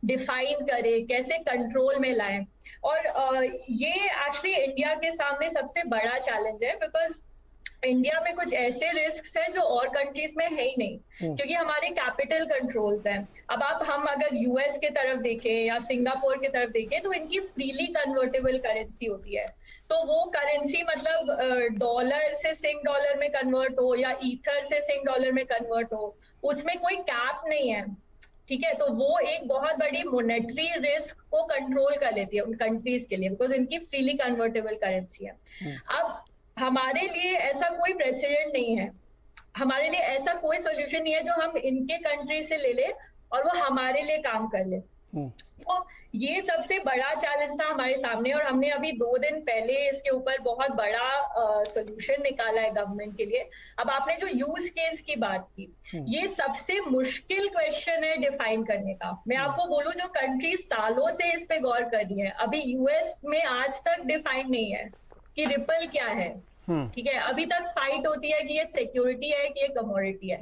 Define करें, कैसे control में लाएं। और ये एक्चुअली इंडिया के सामने सबसे बड़ा चैलेंज है, बिकॉज इंडिया में कुछ ऐसे रिस्क हैं जो और कंट्रीज में है ही नहीं, क्योंकि हमारे कैपिटल कंट्रोल्स हैं। अब हम अगर यूएस के तरफ देखें या सिंगापुर की तरफ देखें तो इनकी फ्रीली कन्वर्टेबल करेंसी होती है। तो वो करेंसी मतलब डॉलर से सिंग डॉलर में कन्वर्ट हो या ईथर से सिंग डॉलर में कन्वर्ट हो, उसमें कोई कैप नहीं है, ठीक है। तो वो एक बहुत बड़ी मॉनेटरी रिस्क को कंट्रोल कर लेती है उन कंट्रीज के लिए, बिकॉज इनकी फ्रीली कन्वर्टेबल करेंसी है। अब हमारे लिए ऐसा कोई प्रेसिडेंट नहीं है, हमारे लिए ऐसा कोई सोल्यूशन नहीं है जो हम इनके कंट्री से ले ले और वो हमारे लिए काम कर ले। तो ये सबसे बड़ा चैलेंज था हमारे सामने, और हमने अभी 2 दिन पहले इसके ऊपर बहुत बड़ा सोल्यूशन निकाला है गवर्नमेंट के लिए। अब आपने जो यूज केस की बात की, ये सबसे मुश्किल क्वेश्चन है डिफाइन करने का। मैं आपको बोलूं, जो कंट्री सालों से इस पे गौर कर रही है, अभी यूएस में आज तक डिफाइन नहीं है कि रिपल क्या है, ठीक है। अभी तक फाइट होती है कि ये सिक्योरिटी है कि ये कमोडिटी है।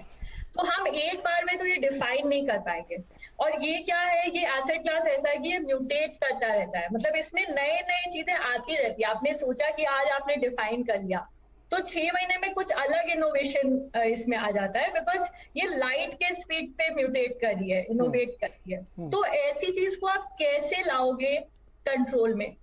तो हम एक बार में तो ये डिफाइन नहीं कर पाएंगे। और ये क्या है, ये एसेट क्लास ऐसा है कि ये म्यूटेट करता रहता है, मतलब इसमें नए नए चीजें आती रहती है। आपने सोचा कि आज आपने डिफाइन कर लिया, तो 6 महीने में कुछ अलग इनोवेशन इसमें आ जाता है, बिकॉज ये लाइट के स्पीड पे म्यूटेट कर रही है, इनोवेट कर रही है। तो ऐसी चीज को आप कैसे लाओगे कंट्रोल में?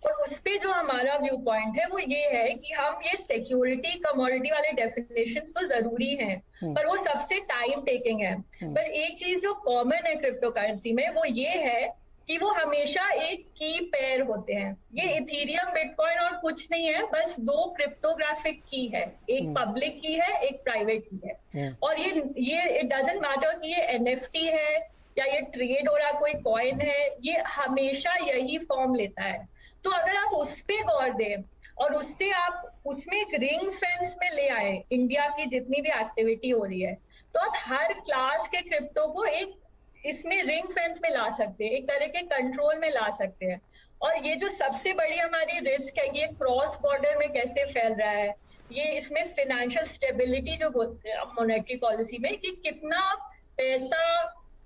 और उस पे जो हमारा व्यू पॉइंट है वो ये है कि हम ये सिक्योरिटी कमोडिटी वाले डेफिनेशंस तो जरूरी हैं, पर वो सबसे टाइम टेकिंग है। पर एक चीज जो कॉमन है क्रिप्टो करेंसी में वो ये है कि वो हमेशा एक की पेयर होते हैं। ये इथेरियम, बिटकॉइन और कुछ नहीं है, बस 2 क्रिप्टोग्राफिक की है, एक पब्लिक की है, एक प्राइवेट की है। और ये इट डजंट मैटर कि ये एनएफटी है या ये ट्रेड हो रहा कोई कॉइन है, ये हमेशा यही फॉर्म लेता है। तो अगर आप उस पे गौर दें और उससे आप उसमें एक रिंग फेंस में ले आए इंडिया की जितनी भी एक्टिविटी हो रही है, तो आप हर क्लास के क्रिप्टो को एक इसमें रिंग फेंस में ला सकते हैं, एक तरह के कंट्रोल में ला सकते हैं। और ये जो सबसे बड़ी हमारी रिस्क है, ये क्रॉस बॉर्डर में कैसे फैल रहा है, ये इसमें फाइनेंशियल स्टेबिलिटी जो बोलते हैं मॉनेटरी पॉलिसी में, कि कितना पैसा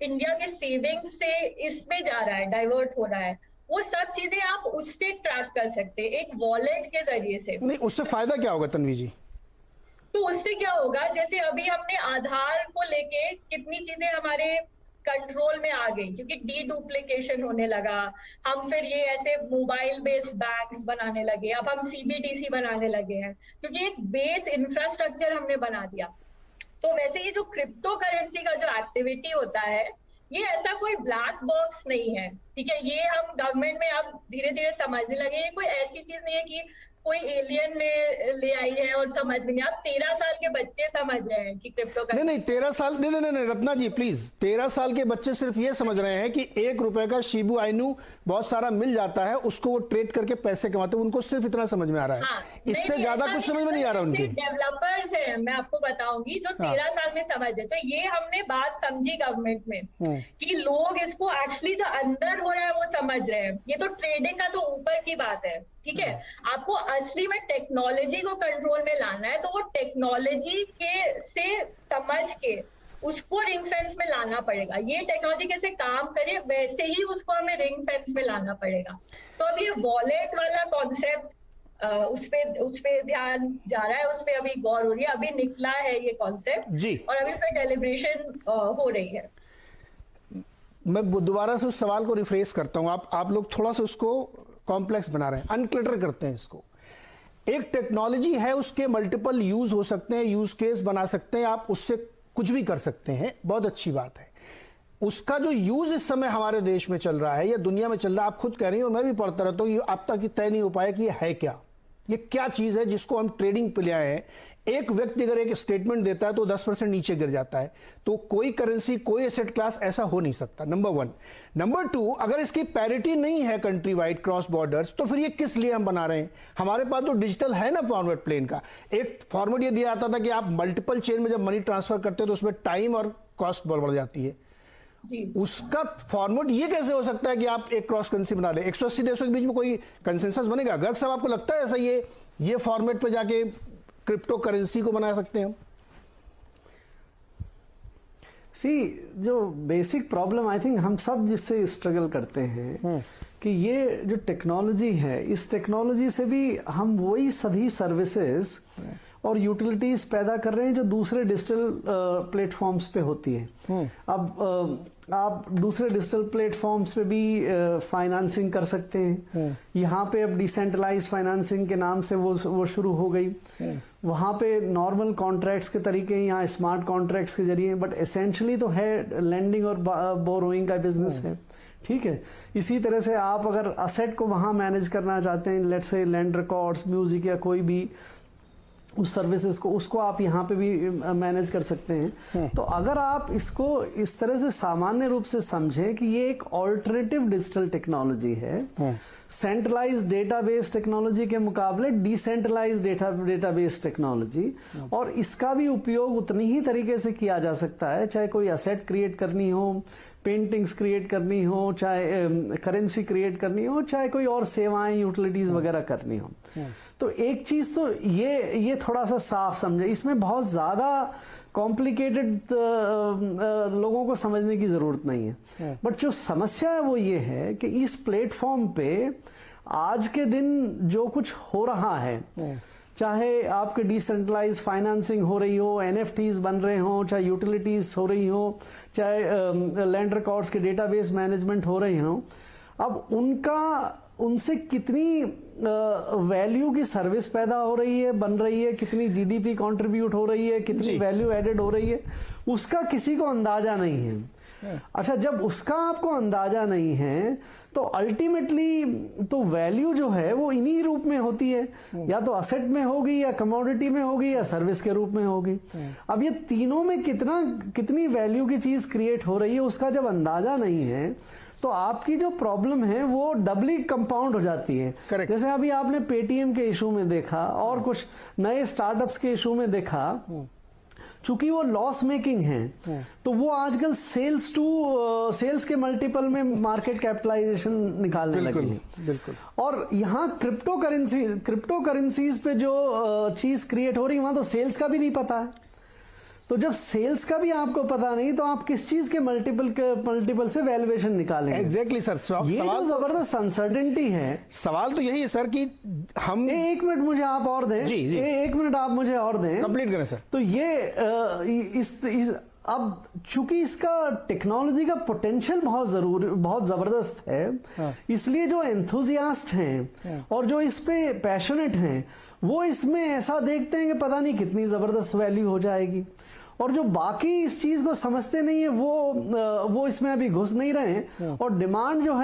इंडिया के सेविंग्स से इसमें जा रहा है, डाइवर्ट हो रहा है, वो सब चीजें आप उससे ट्रैक कर सकते हैं एक वॉलेट के जरिए से। नहीं, उससे फायदा क्या होगा तन्वी जी? तो उससे क्या होगा, जैसे अभी हमने आधार को लेके कितनी चीजें हमारे कंट्रोल में आ गई, क्योंकि डी डुप्लीकेशन होने लगा, हम फिर ये ऐसे मोबाइल बेस्ड बैंक्स बनाने लगे, अब हम सीबीडीसी बनाने लगे हैं, क्योंकि एक बेस इंफ्रास्ट्रक्चर हमने बना दिया। तो वैसे ये जो क्रिप्टो करेंसी का जो एक्टिविटी होता है, ये ऐसा कोई ब्लैक बॉक्स नहीं है, ठीक है। ये हम गवर्नमेंट में अब धीरे धीरे समझने लगे, ये कोई ऐसी चीज नहीं है कि कोई एलियन में ले आई है और समझ नहीं। आप 13 साल के बच्चे समझ रहे हैं कि क्रिप्टो करेंसी। नहीं 13 साल नहीं रत्ना जी प्लीज, 13 साल के बच्चे सिर्फ ये समझ रहे हैं कि 1 रुपए का शिबू आइनू बहुत सारा मिल जाता है, उसको वो ट्रेड करके पैसे कमाते हैं, उनको सिर्फ इतना समझ में आ रहा है। हाँ, इससे ज्यादा कुछ समझ में नहीं आ रहा उनके। डेवलपर्स हैं, मैं आपको बताऊंगी, जो 13 साल में समझ है। तो ये हमने बात समझी गवर्नमेंट में कि लोग इसको एक्चुअली जो अंदर हो रहा है वो समझ रहे हैं। ये तो ट्रेडिंग का तो ऊपर की बात है, ठीक है। आपको असली में टेक्नोलॉजी को कंट्रोल में लाना है, तो वो टेक्नोलॉजी के से समझ के उसको रिंग फेंस में लाना पड़ेगा। ये टेक्नोलॉजी कैसे काम करे वैसे ही उसको हमें रिंग फेंस में लाना पड़ेगा। तो अब ये वॉलेट वाला कॉन्सेप्ट उस पे ध्यान जा रहा है, उस पे अभी गौर हो रही है, अभी निकला है ये कॉन्सेप्ट जी, और अभी उस पर डेलिब्रेशन हो रही है। मैं दोबारा से उस सवाल को रिफ्रेश करता हूं, आप लोग थोड़ा सा उसको कॉम्प्लेक्स बना रहे हैं, अनक्लटर करते हैं इसको। एक टेक्नोलॉजी है, उसके मल्टीपल यूज हो सकते हैं, यूज केस बना सकते हैं, आप उससे कुछ भी कर सकते हैं, बहुत अच्छी बात है। उसका जो यूज इस समय हमारे देश में चल रहा है या दुनिया में चल रहा है, आप खुद कह रही हैं और मैं भी पढ़ता रहता हूं, अब तक तय नहीं हो पाया कि ये है क्या, ये क्या चीज है जिसको हम ट्रेडिंग पे ले आए हैं। एक व्यक्ति अगर एक स्टेटमेंट देता है तो 10% नीचे गिर जाता है, तो कोई करेंसी, कोई एसेट क्लास ऐसा हो नहीं सकता, नंबर 1। नंबर 2, अगर इसकी पैरिटी नहीं है कंट्री वाइड क्रॉस बॉर्डर्स, तो फिर ये किस लिए हम बना रहे हैं? हमारे पास तो डिजिटल है ना फॉरवर्ड प्लेन का। एक फॉर्मेट ये दिया जाता था कि आप मल्टीपल चेन में जब मनी ट्रांसफर करते हो तो उसमें टाइम और कॉस्ट बढ़ जाती है जी। उसका फॉर्मेट ये कैसे हो सकता है कि आप एक क्रॉस करेंसी बना ले? 180 देशों के बीच में कोई कंसेंसस बनेगा? गर्ग साहब, आपको लगता है ऐसा ये फॉर्मेट पे जाके क्रिप्टो करेंसी को बना सकते हैं हम? सी जो बेसिक प्रॉब्लम आई थिंक हम सब जिससे स्ट्रगल करते हैं कि ये जो टेक्नोलॉजी है, इस टेक्नोलॉजी से भी हम वही सभी सर्विसेज और यूटिलिटीज पैदा कर रहे हैं जो दूसरे डिजिटल प्लेटफॉर्म्स पे होती है। अब आप दूसरे डिजिटल प्लेटफॉर्म्स पे भी फाइनेंसिंग कर सकते हैं। यहाँ पे अब डिसेंट्रलाइज फाइनेंसिंग के नाम से वो शुरू हो गई। वहाँ पे नॉर्मल कॉन्ट्रैक्ट्स के तरीके, यहाँ स्मार्ट कॉन्ट्रैक्ट्स के जरिए, बट एसेंशियली तो है लेंडिंग और बोरोइंग का बिजनेस है। ठीक है, इसी तरह से आप अगर असेट को वहाँ मैनेज करना चाहते हैं, let's say land records, music या कोई भी उस सर्विसेज को, उसको आप यहाँ पे भी मैनेज कर सकते हैं। तो अगर आप इसको इस तरह से सामान्य रूप से समझें कि ये एक ऑल्टरनेटिव डिजिटल टेक्नोलॉजी है, सेंट्रलाइज डेटाबेस टेक्नोलॉजी के मुकाबले डिसेंट्रलाइज डेटाबेस टेक्नोलॉजी, और इसका भी उपयोग उतनी ही तरीके से किया जा सकता है, चाहे कोई असेट क्रिएट करनी हो, पेंटिंग्स क्रिएट करनी हो, चाहे करेंसी क्रिएट करनी हो, चाहे कोई और सेवाएं यूटिलिटीज वगैरह करनी हो। तो एक चीज तो ये थोड़ा सा साफ समझे, इसमें बहुत ज्यादा कॉम्प्लिकेटेड लोगों को समझने की जरूरत नहीं है। बट जो समस्या है वो ये है कि इस प्लेटफॉर्म पे आज के दिन जो कुछ हो रहा है, चाहे आपके डिसेंट्रलाइज फाइनेंसिंग हो रही हो, एनएफटीज बन रहे हो, चाहे यूटिलिटीज हो रही हो, चाहे लैंड रिकॉर्ड्स के डेटाबेस मैनेजमेंट हो रहे हो, अब उनसे कितनी वैल्यू की सर्विस पैदा हो रही है, बन रही है, कितनी जीडीपी कंट्रीब्यूट हो रही है, कितनी वैल्यू एडेड हो रही है, उसका किसी को अंदाजा नहीं है। अच्छा, जब उसका आपको अंदाजा नहीं है तो अल्टीमेटली तो वैल्यू जो है वो इन्हीं रूप में होती है, या तो असेट में होगी, या कमोडिटी में होगी, या सर्विस के रूप में होगी। अब ये तीनों में कितनी वैल्यू की चीज क्रिएट हो रही है, उसका जब अंदाजा नहीं है तो आपकी जो प्रॉब्लम है वो डबली कंपाउंड हो जाती है। Correct. जैसे अभी आपने पेटीएम के इशू में देखा और कुछ नए स्टार्टअप्स के इशू में देखा, चूंकि वो लॉस मेकिंग है तो वो आजकल सेल्स के मल्टीपल में मार्केट कैपिटलाइजेशन निकालने लगे हैं। बिल्कुल। और यहाँ क्रिप्टो करेंसीज पे जो चीज क्रिएट हो रही है, वहां तो सेल्स का भी नहीं पता है। तो जब सेल्स का भी आपको पता नहीं तो आप किस चीज के मल्टीपल से वैल्यूएशन निकालेंगे? एग्जैक्टली सर, ये जो जबरदस्त अनसर्टेनिटी है। सवाल तो यही है सर कि हम एक मिनट मुझे आप और दें। जी। एक मिनट आप मुझे और दें, कंप्लीट करें सर। तो ये अब चूंकि इसका टेक्नोलॉजी का पोटेंशियल बहुत जबरदस्त है, इसलिए जो एंथुजियास्ट हैं और जो इस पे पैशनेट हैं वो इसमें ऐसा देखते हैं कि पता नहीं कितनी जबरदस्त वैल्यू हो जाएगी, और जो बाकी इस चीज को समझते नहीं है वो इसमें अभी घुस नहीं रहे हैं, और डिमांड जो है